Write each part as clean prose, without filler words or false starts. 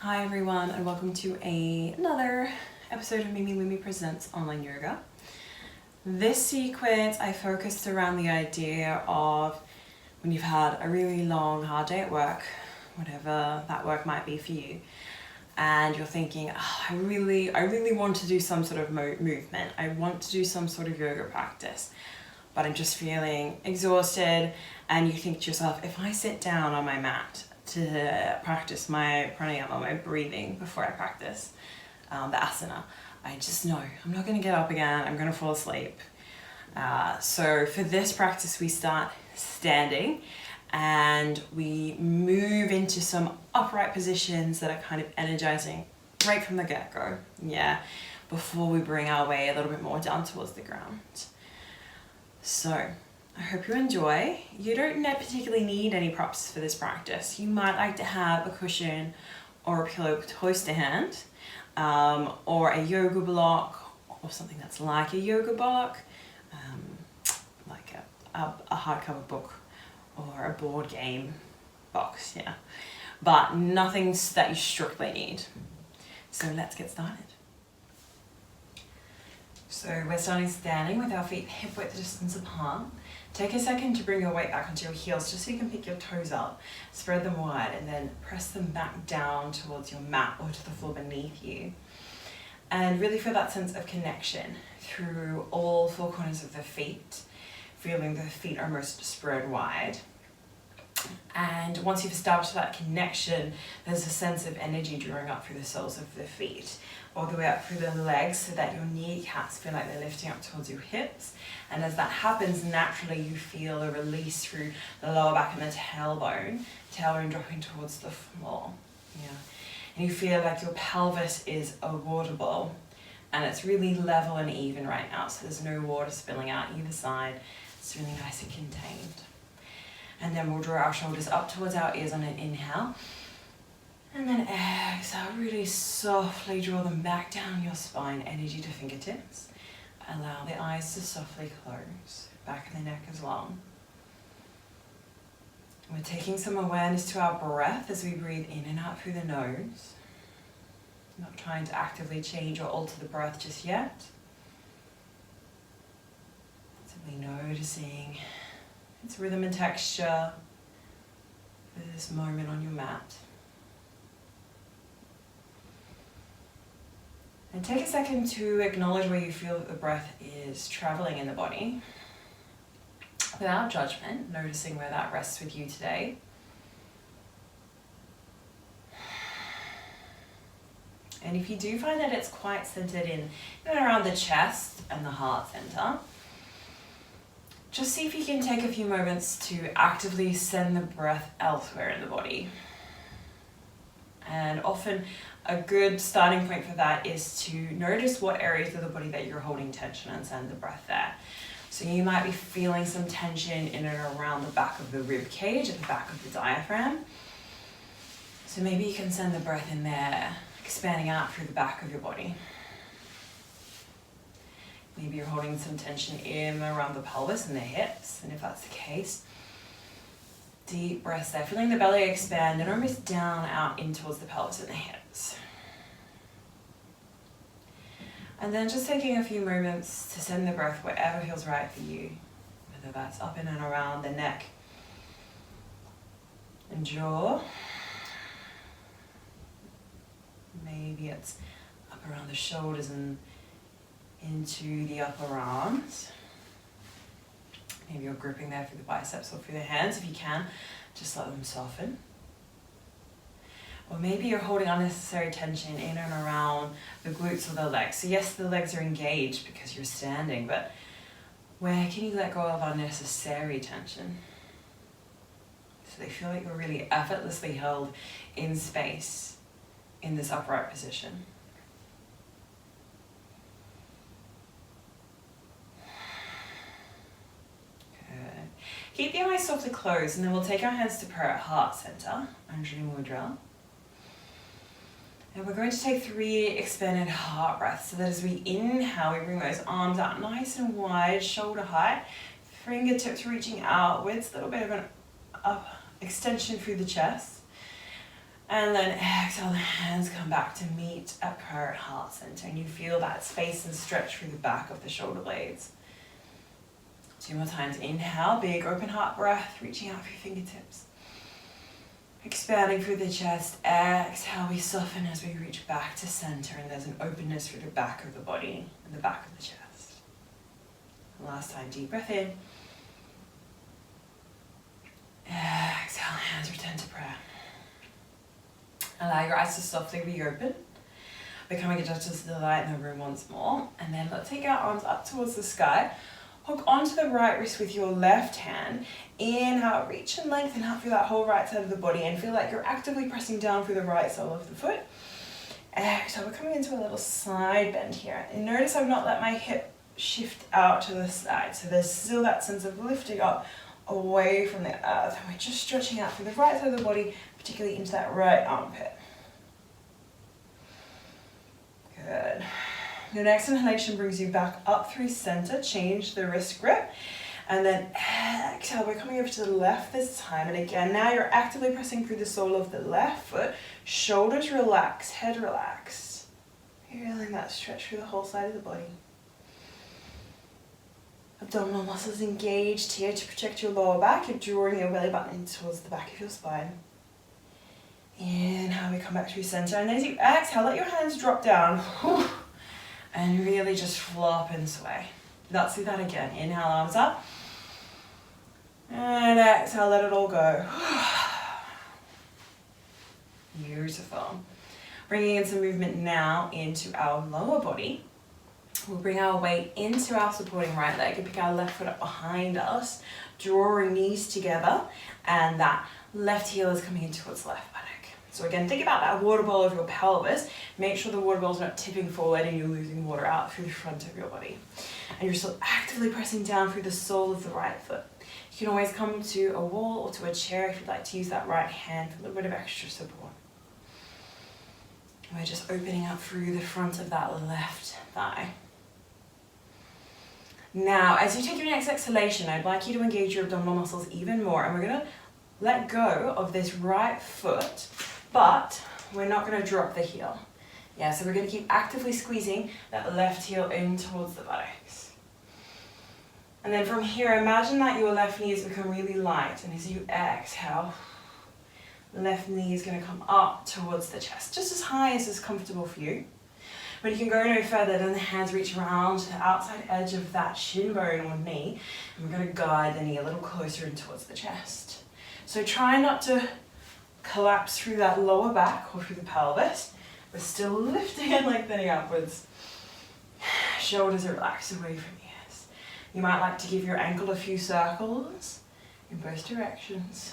Hi everyone, and welcome to another episode of MimiLumi Presents Online Yoga. This sequence I focused around the idea of when you've had a really long, hard day at work, whatever that work might be for you, and you're thinking, I really want to do some sort of movement. I want to do some sort of yoga practice, but I'm just feeling exhausted, and you think to yourself, if I sit down on my mat to practice my pranayama, my breathing before I practice the asana, I just know I'm not going to get up again, I'm going to fall asleep. So for this practice we start standing and we move into some upright positions that are kind of energizing right from the get-go, before we bring our weight a little bit more down towards the ground. So I hope you enjoy. You don't particularly need any props for this practice. You might like to have a cushion or a pillow close to hand, or a yoga block, or something that's like a yoga block, like a hardcover book or a board game box, but nothing that you strictly need. So let's get started. So we're starting standing with our feet hip width distance apart. Take a second to bring your weight back onto your heels just so you can pick your toes up, spread them wide, and then press them back down towards your mat or to the floor beneath you. And really feel that sense of connection through all four corners of the feet, feeling the feet almost spread wide. And once you've established that connection, there's a sense of energy drawing up through the soles of the feet, all the way up through the legs so that your kneecaps feel like they're lifting up towards your hips. And as that happens, naturally you feel a release through the lower back and the tailbone dropping towards the floor. And you feel like your pelvis is a water bowl and it's really level and even right now, so there's no water spilling out either side. It's really nice and contained. And then we'll draw our shoulders up towards our ears on an inhale. And then exhale, really softly draw them back down your spine, energy to fingertips. Allow the eyes to softly close, back of the neck as well. We're taking some awareness to our breath as we breathe in and out through the nose. Not trying to actively change or alter the breath just yet. Simply noticing its rhythm and texture for this moment on your mat. And take a second to acknowledge where you feel that the breath is traveling in the body. Without judgment, noticing where that rests with you today. And if you do find that it's quite centered in and around the chest and the heart center, just see if you can take a few moments to actively send the breath elsewhere in the body. And often a good starting point for that is to notice what areas of the body that you're holding tension and send the breath there. So you might be feeling some tension in and around the back of the rib cage, at the back of the diaphragm. So maybe you can send the breath in there, expanding out through the back of your body. Maybe you're holding some tension in and around the pelvis and the hips, and if that's the case, deep breaths there, feeling the belly expand and almost down out in towards the pelvis and the hips. And then just taking a few moments to send the breath wherever feels right for you, whether that's up in and around the neck and jaw. Maybe it's up around the shoulders and into the upper arms. Maybe you're gripping there through the biceps or through the hands. If you can, just let them soften. Or maybe you're holding unnecessary tension in and around the glutes or the legs. So yes, the legs are engaged because you're standing, but where can you let go of unnecessary tension? So they feel like you're really effortlessly held in space in this upright position. Good. Keep the eyes softly closed, and then we'll take our hands to prayer at heart center, Anjali Mudra. And we're going to take 3 expanded heart breaths, so that as we inhale, we bring those arms out nice and wide, shoulder height, fingertips reaching outwards, a little bit of an up extension through the chest. And then exhale, the hands come back to meet at prayer at heart center. And you feel that space and stretch through the back of the shoulder blades. 2 more times. Inhale, big open heart breath, reaching out for your fingertips. Expanding through the chest. Exhale, we soften as we reach back to center, and there's an openness through the back of the body and the back of the chest. Last time, deep breath in. Exhale, hands return to prayer. Allow your eyes to softly reopen, becoming adjusted to the light in the room once more. And then let's take our arms up towards the sky. Hook onto the right wrist with your left hand. Inhale, reach and lengthen out through that whole right side of the body and feel like you're actively pressing down through the right sole of the foot. Exhale, we're coming into a little side bend here. And notice I've not let my hip shift out to the side. So there's still that sense of lifting up away from the earth. And we're just stretching out through the right side of the body, particularly into that right armpit. Good. Your next inhalation brings you back up through center. Change the wrist grip. And then exhale, we're coming over to the left this time. And again, now you're actively pressing through the sole of the left foot. Shoulders relaxed, head relaxed. Feeling that stretch through the whole side of the body. Abdominal muscles engaged here to protect your lower back. You're drawing your belly button in towards the back of your spine. Inhale, we come back through center. And as you exhale, let your hands drop down. And really just flop and sway. Let's do that again. Inhale, arms up. And exhale, let it all go. Beautiful. Bringing in some movement now into our lower body. We'll bring our weight into our supporting right leg and pick our left foot up behind us, drawing knees together, and that left heel is coming in towards the left buttock. So again, think about that water bowl of your pelvis. Make sure the water bowl is not tipping forward and you're losing water out through the front of your body. And you're still actively pressing down through the sole of the right foot. You can always come to a wall or to a chair if you'd like to use that right hand for a little bit of extra support. And we're just opening up through the front of that left thigh. Now, as you take your next exhalation, I'd like you to engage your abdominal muscles even more. And we're going to let go of this right foot, but we're not going to drop the heel. Yeah, so we're going to keep actively squeezing that left heel in towards the buttocks. And then from here, imagine that your left knee has become really light. And as you exhale, the left knee is going to come up towards the chest, just as high as is comfortable for you. But you can go no further, then the hands reach around to the outside edge of that shin bone or knee. And we're going to guide the knee a little closer in towards the chest. So try not to collapse through that lower back or through the pelvis. We're still lifting and lengthening upwards. Shoulders are relaxed away from ears. You might like to give your ankle a few circles in both directions.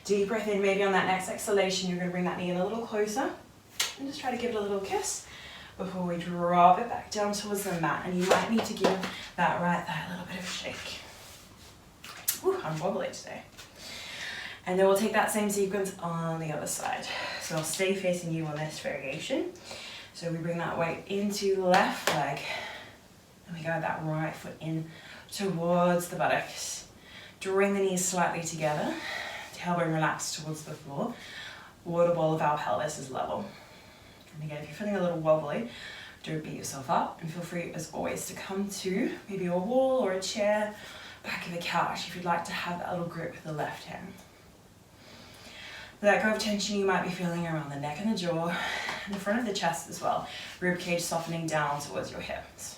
Deep breath in, maybe on that next exhalation, you're going to bring that knee in a little closer and just try to give it a little kiss before we drop it back down towards the mat. And you might need to give that right thigh a little bit of a shake. Whew, I'm wobbly today. And then we'll take that same sequence on the other side. So I'll stay facing you on this variation. So we bring that weight into the left leg and we guide that right foot in towards the buttocks. Drawing the knees slightly together. Tailbone relaxed towards the floor. Water bowl of our pelvis is level. And again, if you're feeling a little wobbly, don't beat yourself up. And feel free, as always, to come to maybe a wall or a chair, back of the couch, if you'd like to have that little grip with the left hand. Let go of tension you might be feeling around the neck and the jaw, and the front of the chest as well. Rib cage softening down towards your hips.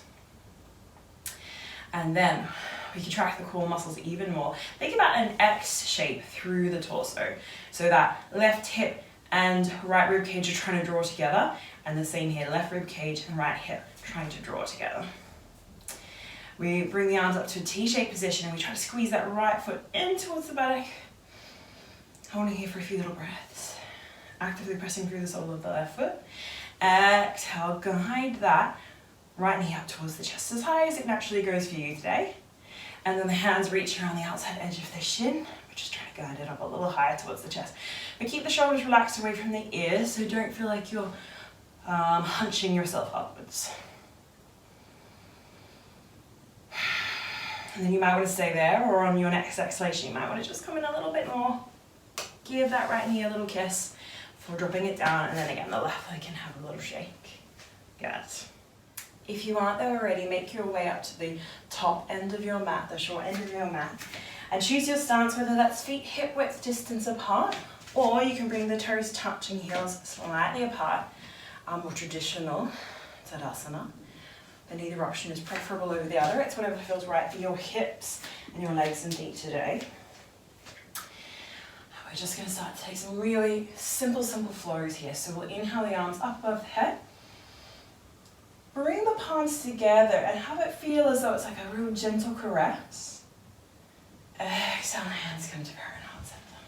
And then we contract the core muscles even more. Think about an X shape through the torso. So that left hip and right rib cage are trying to draw together, and the same here, left rib cage and right hip trying to draw together. We bring the arms up to a T-shaped position and we try to squeeze that right foot in towards the buttock. Holding here for a few little breaths. Actively pressing through the sole of the left foot. Exhale, guide that right knee up towards the chest as high as it naturally goes for you today. And then the hands reach around the outside edge of the shin. We're just trying to guide it up a little higher towards the chest. But keep the shoulders relaxed away from the ears, so don't feel like you're hunching yourself upwards. And then you might want to stay there, or on your next exhalation, you might want to just come in a little bit more. Give that right knee a little kiss before dropping it down, and then again, the left leg can have a little shake. Good. If you aren't there already, make your way up to the top end of your mat, the short end of your mat, and choose your stance, whether that's feet hip width distance apart, or you can bring the toes touching, heels slightly apart, more traditional Uttanasana. And either option is preferable over the other. It's whatever feels right for your hips and your legs and feet today. We're just going to start to take some really simple flows here. So we'll inhale the arms up above the head. Bring the palms together and have it feel as though it's like a real gentle caress. Exhale, the hands come to parent heart center.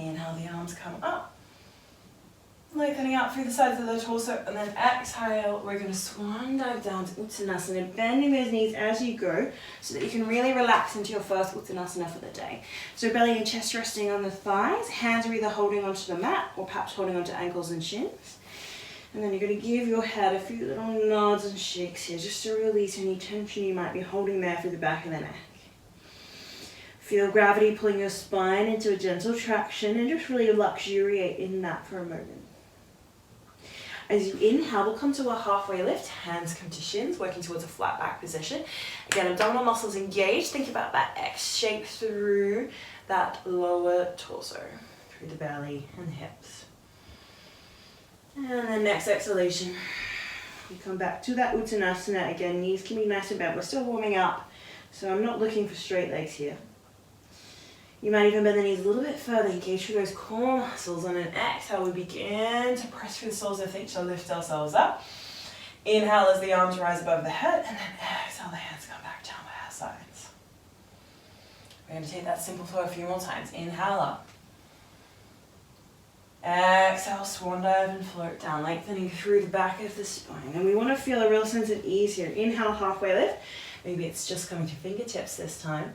Inhale, the arms come up. Lengthening out through the sides of the torso, and then exhale, we're going to swan dive down to Uttanasana, bending those knees as you go so that you can really relax into your first Uttanasana for the day. So belly and chest resting on the thighs, hands are either holding onto the mat or perhaps holding onto ankles and shins. And then you're going to give your head a few little nods and shakes here just to release any tension you might be holding there through the back of the neck. Feel gravity pulling your spine into a gentle traction and just really luxuriate in that for a moment. As you inhale, we'll come to a halfway lift, hands come to shins, working towards a flat back position. Again, abdominal muscles engaged. Think about that X shape through that lower torso, through the belly and the hips. And then next exhalation, we come back to that Uttanasana. Again, knees can be nice and bent. We're still warming up, so I'm not looking for straight legs here. You might even bend the knees a little bit further, engage through those core muscles. On an exhale, we begin to press through the soles of feet to lift ourselves up. Inhale as the arms rise above the head, and then exhale, the hands come back down by our sides. We're going to take that simple flow a few more times. Inhale up. Exhale, swan dive and float down, lengthening through the back of the spine. And we want to feel a real sense of ease here. Inhale, halfway lift. Maybe it's just coming to fingertips this time.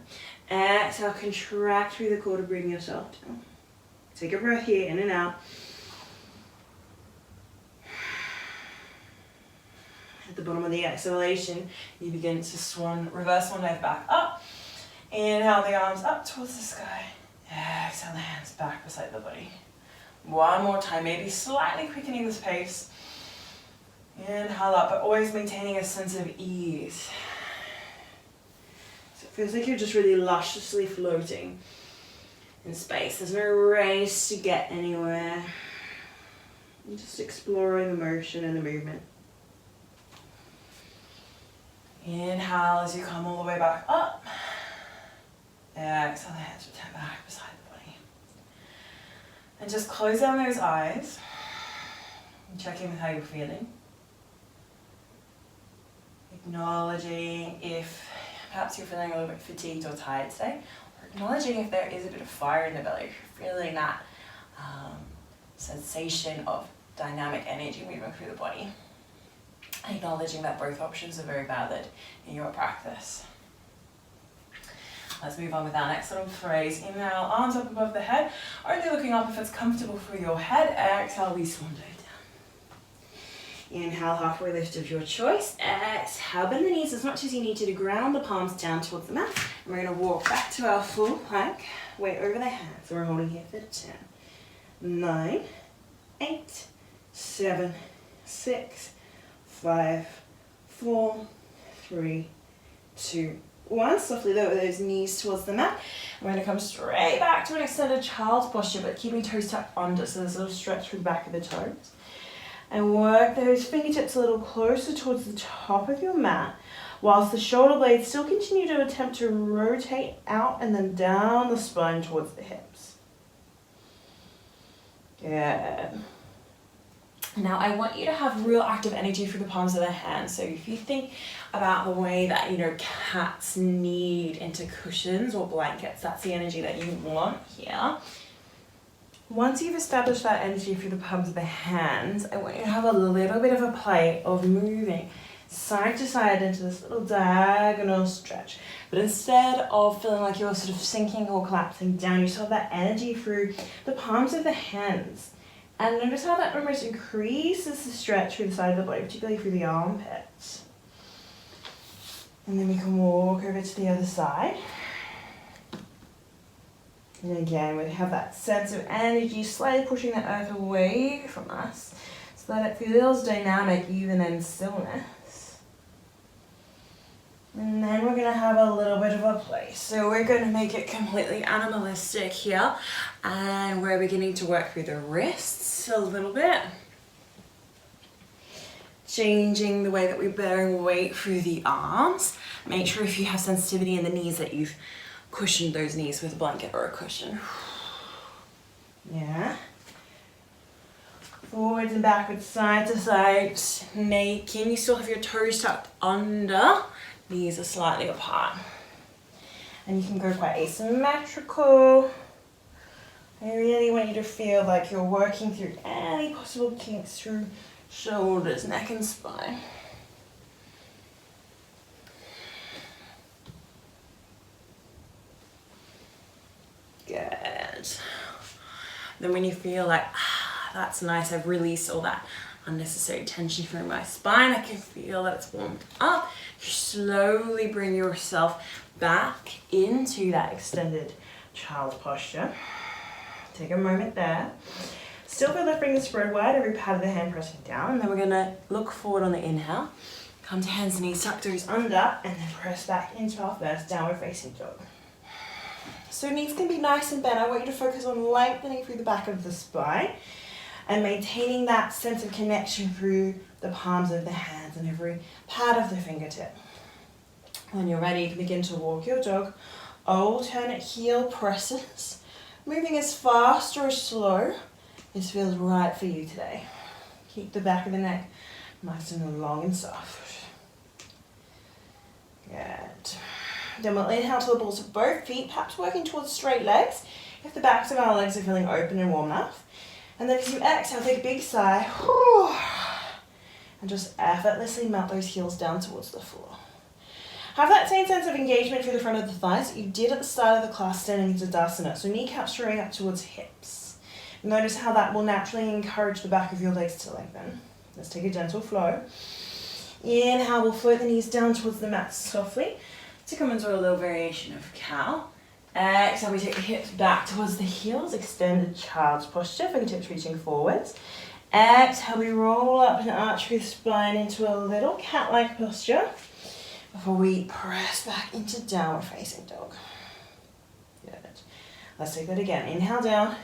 Exhale, contract through the core to bring yourself down. Take a breath here, in and out. At the bottom of the exhalation, you begin to reverse swan dive back up. Inhale the arms up towards the sky. Exhale the hands back beside the body. One more time, maybe slightly quickening this pace. Inhale up, but always maintaining a sense of ease. So it feels like you're just really lusciously floating in space. There's no race to get anywhere. You're just exploring the motion and the movement. Inhale as you come all the way back up. Exhale, the hands return back beside the body. And just close down those eyes and check in with how you're feeling. Acknowledging if perhaps you're feeling a little bit fatigued or tired today, or acknowledging if there is a bit of fire in the belly, if you're feeling that sensation of dynamic energy moving through the body. Acknowledging that both options are very valid in your practice. Let's move on with our next little phrase. Inhale, arms up above the head, only looking up if it's comfortable for your head. Exhale, we swan dive down. Inhale, halfway lift of your choice. Exhale, bend the knees as much as you need to ground the palms down towards the mat. And we're going to walk back to our full plank, weight over the hands. So we're holding here for 10, 9, 8, 7, 6, 5, 4, 3, 2, 1. Softly lower those knees towards the mat. We're going to come straight back to an extended child's posture, but keeping toes tucked under, so there's a little stretch through the back of the toes. And work those fingertips a little closer towards the top of your mat, whilst the shoulder blades still continue to attempt to rotate out and then down the spine towards the hips. Good. Now I want you to have real active energy through the palms of the hands. So if you think about the way that, cats knead into cushions or blankets, that's the energy that you want here. Once you've established that energy through the palms of the hands, I want you to have a little bit of a play of moving side to side into this little diagonal stretch. But instead of feeling like you're sort of sinking or collapsing down, you still have that energy through the palms of the hands. And notice how that almost increases the stretch through the side of the body, particularly through the armpits. And then we can walk over to the other side. And again, we have that sense of energy, slightly pushing the earth away from us so that it feels dynamic even in stillness. And then we're going to have a little bit of a play. So we're going to make it completely animalistic here. And we're beginning to work through the wrists a little bit. Changing the way that we're bearing weight through the arms. Make sure if you have sensitivity in the knees that you've cushioned those knees with a blanket or a cushion. Yeah. Forwards and backwards, side to side, making you still have your toes tucked under, knees are slightly apart. And you can go quite asymmetrical. I really want you to feel like you're working through any possible kinks through shoulders, neck and spine. Good. Then when you feel like, that's nice, I've released all that unnecessary tension through my spine, I can feel that it's warmed up, you slowly bring yourself back into that extended child's posture. Take a moment there. Still feel the fingers spread wide, every pad of the hand pressing down, and then we're gonna look forward on the inhale, come to hands and knees, tuck those under, and then press back into our first downward facing dog. So knees can be nice and bent. I want you to focus on lengthening through the back of the spine and maintaining that sense of connection through the palms of the hands and every pad of the fingertip. When you're ready, you can begin to walk your dog. Alternate heel presses, moving as fast or as slow as feels right for you today. Keep the back of the neck nice and long and soft. Good. Then we'll inhale to the balls of both feet, perhaps working towards straight legs, if the backs of our legs are feeling open and warm enough. And then as you exhale, take a big sigh, and just effortlessly melt those heels down towards the floor. Have that same sense of engagement through the front of the thighs that you did at the start of the class standing in Uttanasana. So kneecaps drawing up towards hips. Notice how that will naturally encourage the back of your legs to lengthen. Let's take a gentle flow. Inhale, we'll float the knees down towards the mat softly to come into a little variation of cow. Exhale, we take the hips back towards the heels, extended child's posture, fingertips reaching forwards. Exhale, we roll up and arch through the spine into a little cat-like posture before we press back into downward facing dog. Good. Let's take that again. Inhale down.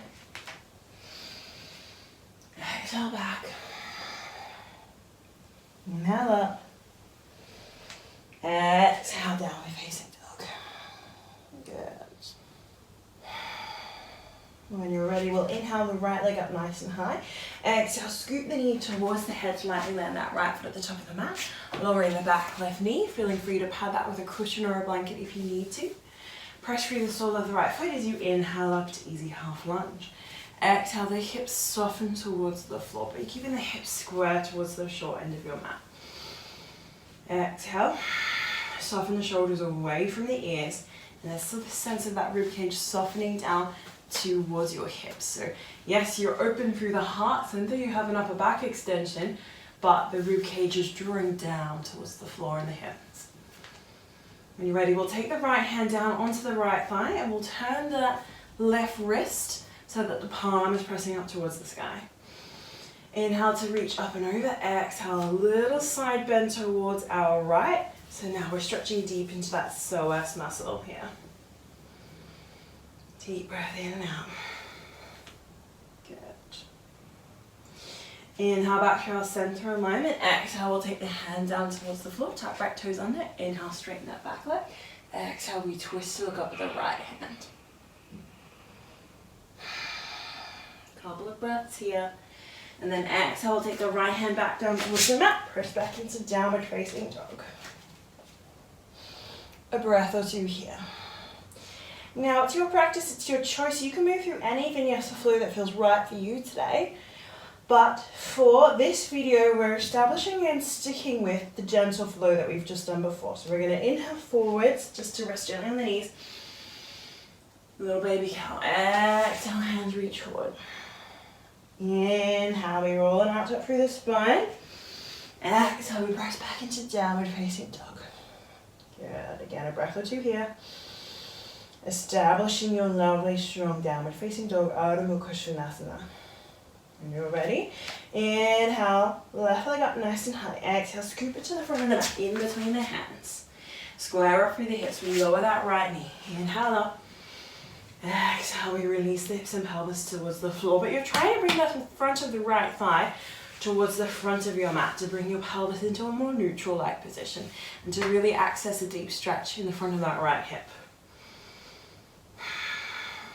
Exhale back. Inhale up. Exhale, downward facing dog. Good. When you're ready, we'll inhale the right leg up nice and high. Exhale, scoop the knee towards the head, lightly land that right foot at the top of the mat. Lowering the back left knee, feeling free to pad that with a cushion or a blanket if you need to. Press through the sole of the right foot as you inhale up to easy half lunge. Exhale, the hips soften towards the floor, but you're keeping the hips square towards the short end of your mat. Exhale, soften the shoulders away from the ears, and there's still the sense of that ribcage softening down towards your hips. So yes, you're open through the heart center, you have an upper back extension, but the ribcage is drawing down towards the floor and the hips. When you're ready, we'll take the right hand down onto the right thigh and we'll turn the left wrist so that the palm is pressing up towards the sky. Inhale to reach up and over. Exhale, a little side bend towards our right. So now we're stretching deep into that psoas muscle here. Deep breath in and out. Good. Inhale back to our center alignment. Exhale, we'll take the hand down towards the floor. Tap right toes under. Inhale, straighten that back leg. Exhale, we twist to look up with the right hand. Couple of breaths here. And then exhale, we'll take the right hand back down towards the mat. Press back into downward facing dog. A breath or two here. Now, it's your practice, it's your choice. You can move through any vinyasa flow that feels right for you today. But for this video, we're establishing and sticking with the gentle flow that we've just done before. So we're going to inhale forwards, just to rest gently on the knees. Little baby cow. Exhale, hands reach forward. Inhale, we roll and arch up through the spine. Exhale, we press back into downward facing dog. Good. Again, a breath or two here. Establishing your lovely strong downward facing dog, Ardha Mukha Svanasana. When you're ready, inhale, left leg up nice and high. Exhale, scoop it to the front of the mat, in between the hands. Square up through the hips, we lower that right knee. Inhale up. Exhale, we release the hips and pelvis towards the floor, but you're trying to bring that front of the right thigh towards the front of your mat to bring your pelvis into a more neutral-like position and to really access a deep stretch in the front of that right hip.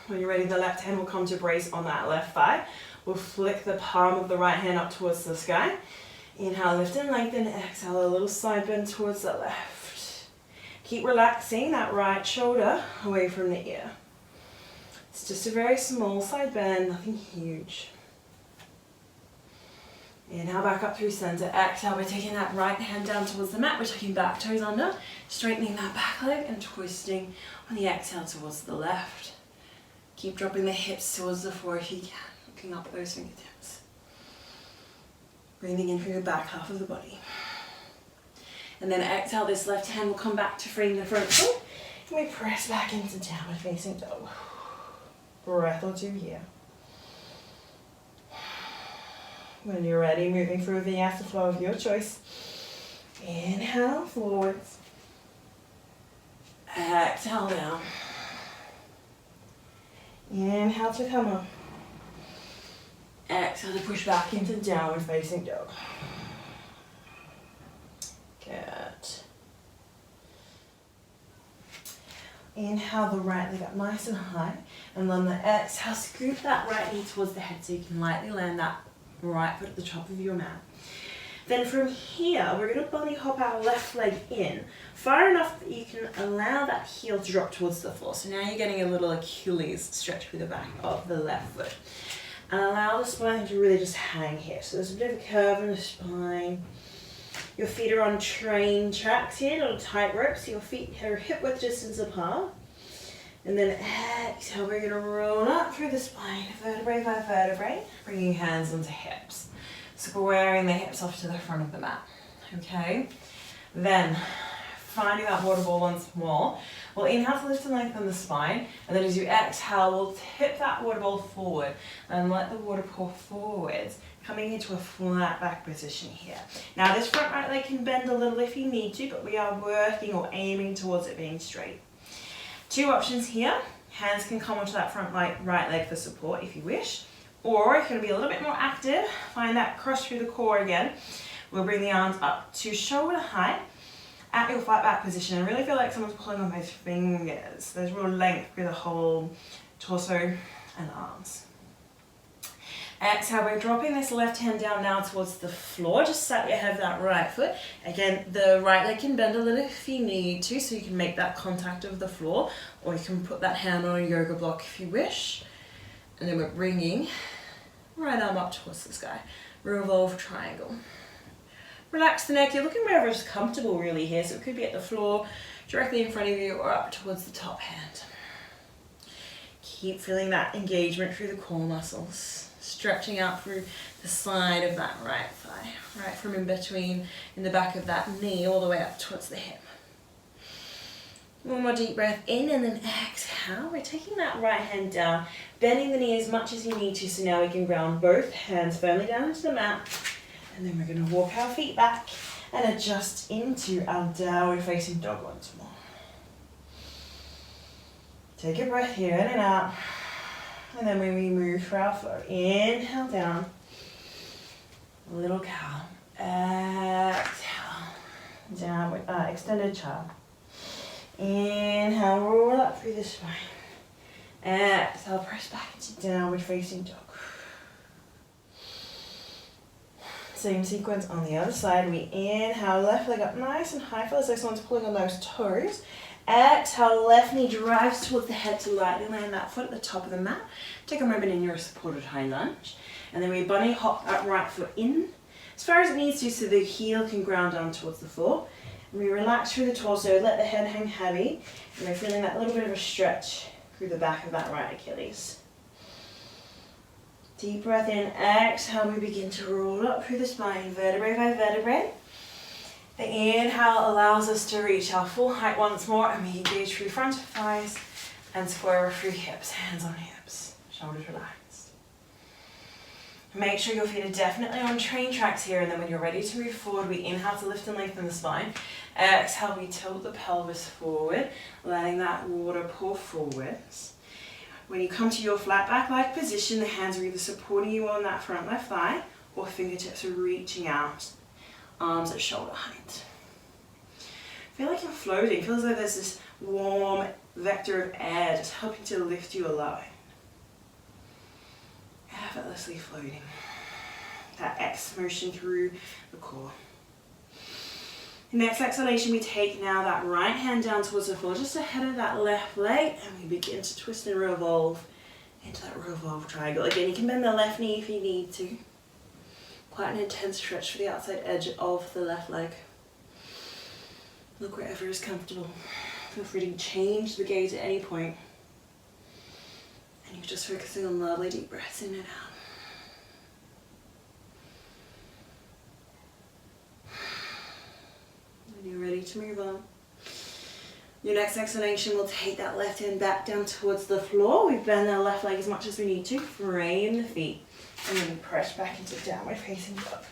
When you're ready, the left hand will come to brace on that left thigh. We'll flick the palm of the right hand up towards the sky. Inhale, lift and lengthen. Exhale, a little side bend towards the left. Keep relaxing that right shoulder away from the ear. It's just a very small side bend, nothing huge. Inhale, back up through center. Exhale, we're taking that right hand down towards the mat. We're taking back toes under, straightening that back leg and twisting on the exhale towards the left. Keep dropping the hips towards the floor if you can, looking up those fingertips. Breathing in through the back half of the body. And then exhale, this left hand will come back to freeing the front foot. And we press back into downward facing dog. Breath or two here. When you're ready, moving through the vinyasa flow of your choice. Inhale, forwards. Exhale down. Inhale to come up. Exhale to push back into downward facing dog. Good. Inhale the right leg up nice and high. And on the exhale, scoop that right knee towards the head so you can lightly land that right foot at the top of your mat. Then from here, we're going to bunny hop our left leg in, far enough that you can allow that heel to drop towards the floor. So now you're getting a little Achilles stretch through the back of the left foot. And allow the spine to really just hang here. So there's a bit of a curve in the spine. Your feet are on train tracks here, not a tightrope, so your feet are hip width distance apart. And then exhale, we're going to roll up through the spine, vertebrae by vertebrae, bringing hands onto hips. Squaring the hips off to the front of the mat, okay? Then, finding that water ball once more. We'll inhale to lift and lengthen the spine, and then as you exhale, we'll tip that water ball forward and let the water pour forwards, coming into a flat back position here. Now this front right leg can bend a little if you need to, but we are working or aiming towards it being straight. Two options here. Hands can come onto that front right leg for support if you wish. Or if you're going to be a little bit more active, find that cross through the core again. We'll bring the arms up to shoulder height at your flat back position and really feel like someone's pulling on those fingers. There's real length through the whole torso and arms. Exhale, we're dropping this left hand down now towards the floor, just slightly ahead of that right foot. Again, the right leg can bend a little if you need to, so you can make that contact of the floor, or you can put that hand on a yoga block if you wish. And then we're bringing right arm up towards the sky. Revolve triangle. Relax the neck. You're looking wherever is comfortable really here. So it could be at the floor, directly in front of you, or up towards the top hand. Keep feeling that engagement through the core muscles. Stretching out through the side of that right thigh. Right from in between, in the back of that knee, all the way up towards the hip. One more deep breath in and then exhale. We're taking that right hand down, bending the knee as much as you need to, so now we can ground both hands firmly down into the mat. And then we're going to walk our feet back and adjust into our downward facing dog once more. Take a breath here in and out. And then when we move through our flow, inhale down, little cow, exhale, downward, extended child. Inhale, roll up through the spine. Exhale, press back into downward facing dog. Same sequence on the other side. We inhale, left leg up nice and high. Feels like someone's pulling on those toes. Exhale, left knee drives towards the head to lightly land that foot at the top of the mat. Take a moment in your supported high lunge. And then we bunny hop that right foot in as far as it needs to so the heel can ground down towards the floor. We relax through the torso, let the head hang heavy, and we're feeling that little bit of a stretch through the back of that right Achilles. Deep breath in, exhale, we begin to roll up through the spine, vertebrae by vertebrae. The inhale allows us to reach our full height once more, and we engage through front of thighs and square through hips, hands on hips, shoulders relaxed. Make sure your feet are definitely on train tracks here, and then when you're ready to move forward, we inhale to lift and lengthen the spine. Exhale, we tilt the pelvis forward, letting that water pour forwards. When you come to your flat back-like position, the hands are either supporting you on that front left thigh, or fingertips are reaching out, arms at shoulder height. Feel like you're floating. Feels like there's this warm vector of air just helping to lift you aloft. Effortlessly floating. That X motion through the core. Next exhalation, we take now that right hand down towards the floor, just ahead of that left leg, and we begin to twist and revolve into that revolve triangle. Again, you can bend the left knee if you need to. Quite an intense stretch for the outside edge of the left leg. Look wherever is comfortable. Feel free to change the gaze at any point. And you're just focusing on lovely deep breaths in and out. When you're ready to move on, your next exhalation will take that left hand back down towards the floor. We bend our left leg as much as we need to, frame the feet, and then press back into downward facing dog.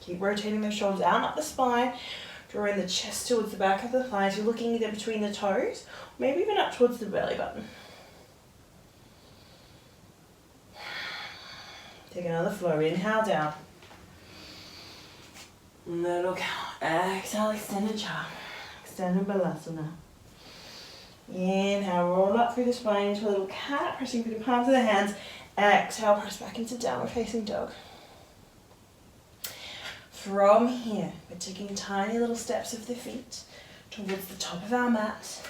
Keep rotating those shoulders out up the spine, drawing the chest towards the back of the thighs. You're looking either between the toes, maybe even up towards the belly button. Take another flow, inhale down. Little count. Exhale, extended child. Extended balasana. Inhale, roll up through the spine into a little cat, pressing through the palms of the hands. Exhale, press back into downward facing dog. From here, we're taking tiny little steps of the feet towards the top of our mat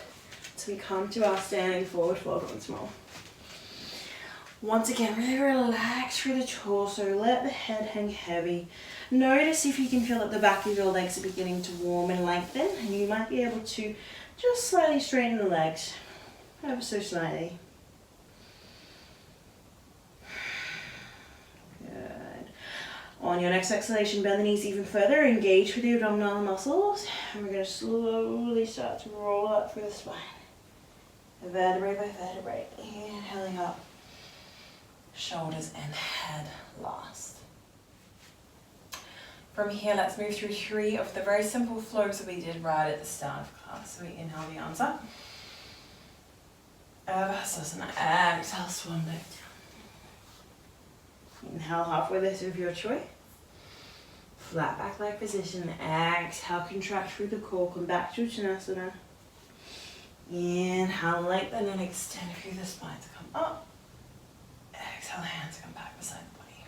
until we come to our standing forward fold once more. Once again, really relax through the torso, let the head hang heavy. Notice if you can feel that the back of your legs are beginning to warm and lengthen, and you might be able to just slightly straighten the legs, ever so slightly. Good. On your next exhalation, bend the knees even further, engage with the abdominal muscles, and we're going to slowly start to roll up through the spine. Vertebrae by vertebrae, inhaling up. Shoulders and head last. From here, let's move through 3 of the very simple flows that we did right at the start of class. So we inhale the arms up. Uttanasana. Exhale, swan dive down. Inhale, halfway lift of your choice. Flat back leg position. Exhale, contract through the core. Come back to Uttanasana. Inhale, lengthen and extend through the spine to come up. Exhale, hands come back beside the body.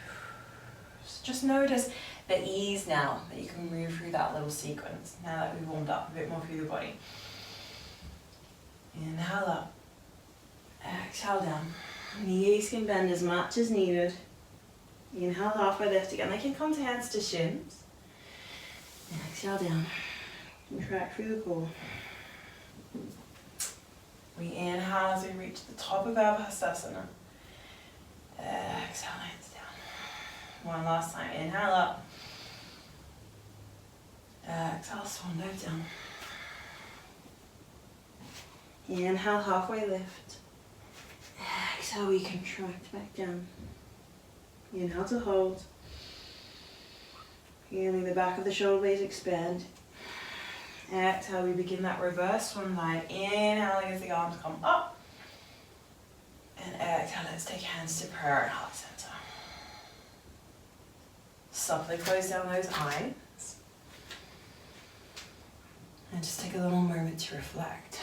So just notice the ease now that you can move through that little sequence, now that we've warmed up a bit more through the body. Inhale up. Exhale down. Knees can bend as much as needed. Inhale, halfway lift again. They can come to hands to shins. Exhale down. Contract through the core. We inhale as we reach the top of our Uttanasana. Exhale, hands down. One last time. Inhale up. Exhale, swan dive down. Inhale, halfway lift. Exhale, we contract back down. Inhale to hold. Feeling the back of the shoulder blades expand. Exhale, we begin that reverse swan dive. Inhaling as the arms come up. And exhale, let's take hands to prayer and heart center. Softly close down those eyes. And just take a little moment to reflect.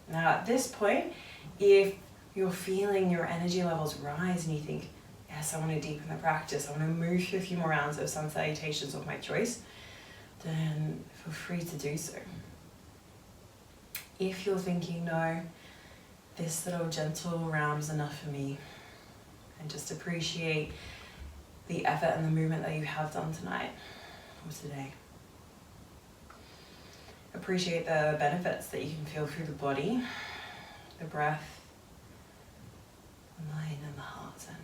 Now at this point, if you're feeling your energy levels rise and you think, yes, I want to deepen the practice, I want to move through a few more rounds of sun salutations of my choice, then feel free to do so. If you're thinking, no, this little gentle round is enough for me, and just appreciate the effort and the movement that you have done tonight or today. Appreciate the benefits that you can feel through the body, the breath, the mind and the heart center.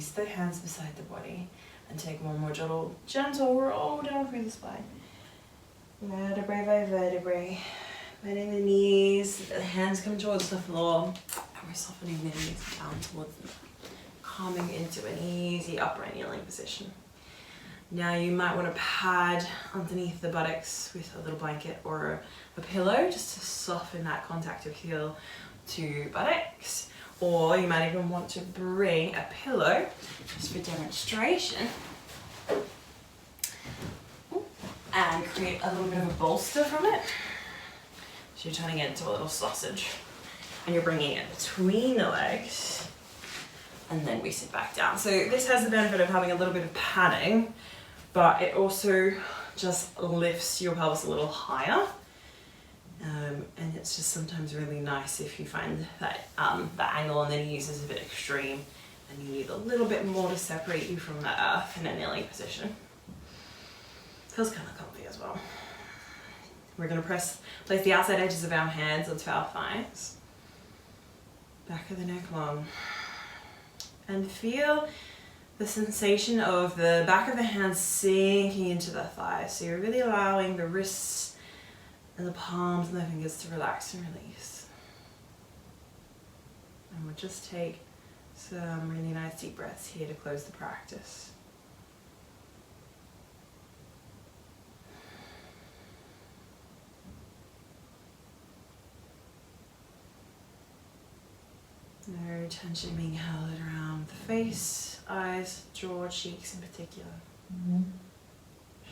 release the hands beside the body and take one more gentle roll down through the spine. Vertebrae by vertebrae. Bending the knees, the hands come towards the floor, and we're softening the knees down towards them. Coming into an easy upright kneeling position. Now you might want to pad underneath the buttocks with a little blanket or a pillow just to soften that contact of heel to buttocks. Or you might even want to bring a pillow, just for demonstration, and create a little bit of a bolster from it. So you're turning it into a little sausage, and you're bringing it between the legs, and then we sit back down. So this has the benefit of having a little bit of padding, but it also just lifts your pelvis a little higher. And it's just sometimes really nice if you find that that angle on the knees is a bit extreme and you need a little bit more to separate you from the earth in a kneeling position. Feels kind of comfy as well. We're going to place the outside edges of our hands onto our thighs, back of the neck long, and feel the sensation of the back of the hands sinking into the thighs. So you're really allowing the wrists and the palms and the fingers to relax and release. And we'll just take some really nice deep breaths here to close the practice. No tension being held around the face, eyes, jaw, cheeks in particular.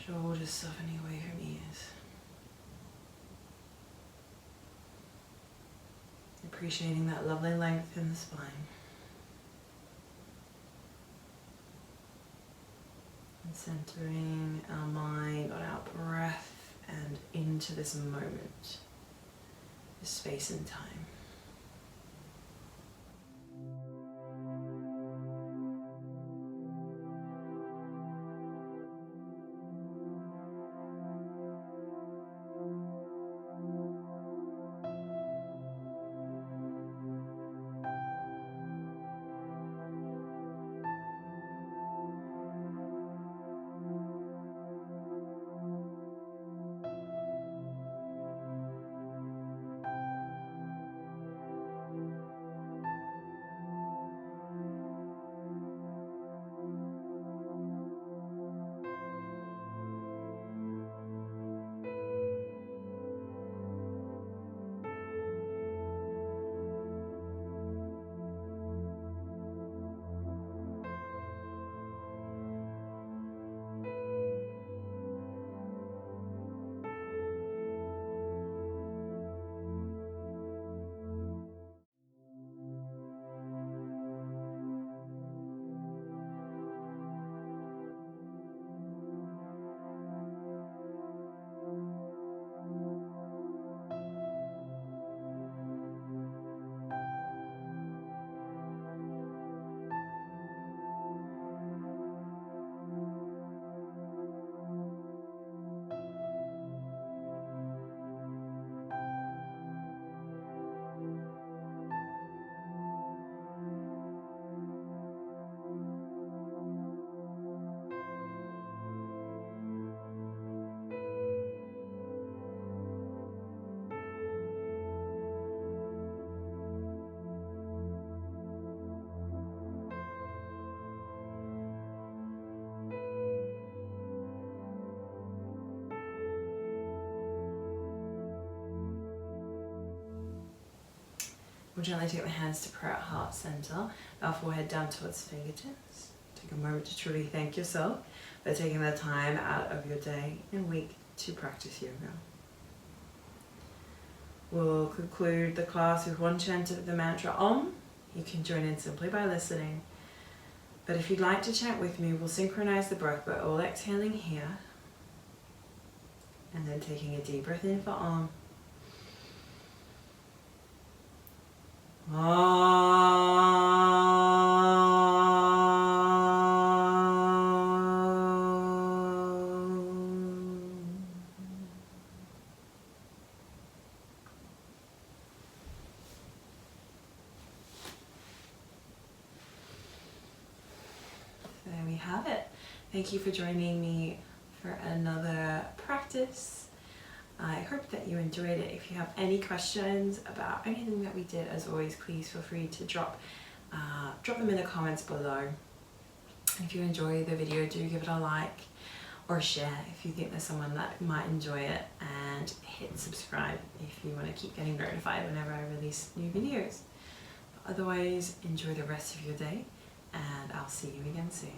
Shoulders softening away from ears. Appreciating that lovely length in the spine. And centering our mind on our breath and into this moment, this space and time. We'll gently take the hands to prayer at heart center, our forehead down towards fingertips. Take a moment to truly thank yourself for taking the time out of your day and week to practice yoga. We'll conclude the class with one chant of the mantra Om. You can join in simply by listening. But if you'd like to chant with me, we'll synchronize the breath by all exhaling here and then taking a deep breath in for Om. there we have it. Thank you for joining me for another practice. I hope that you enjoyed it. If you have any questions about anything that we did, as always, please feel free to drop them in the comments below. And if you enjoy the video, do give it a like or share if you think there's someone that might enjoy it, and hit subscribe if you want to keep getting notified whenever I release new videos. But otherwise, enjoy the rest of your day, and I'll see you again soon.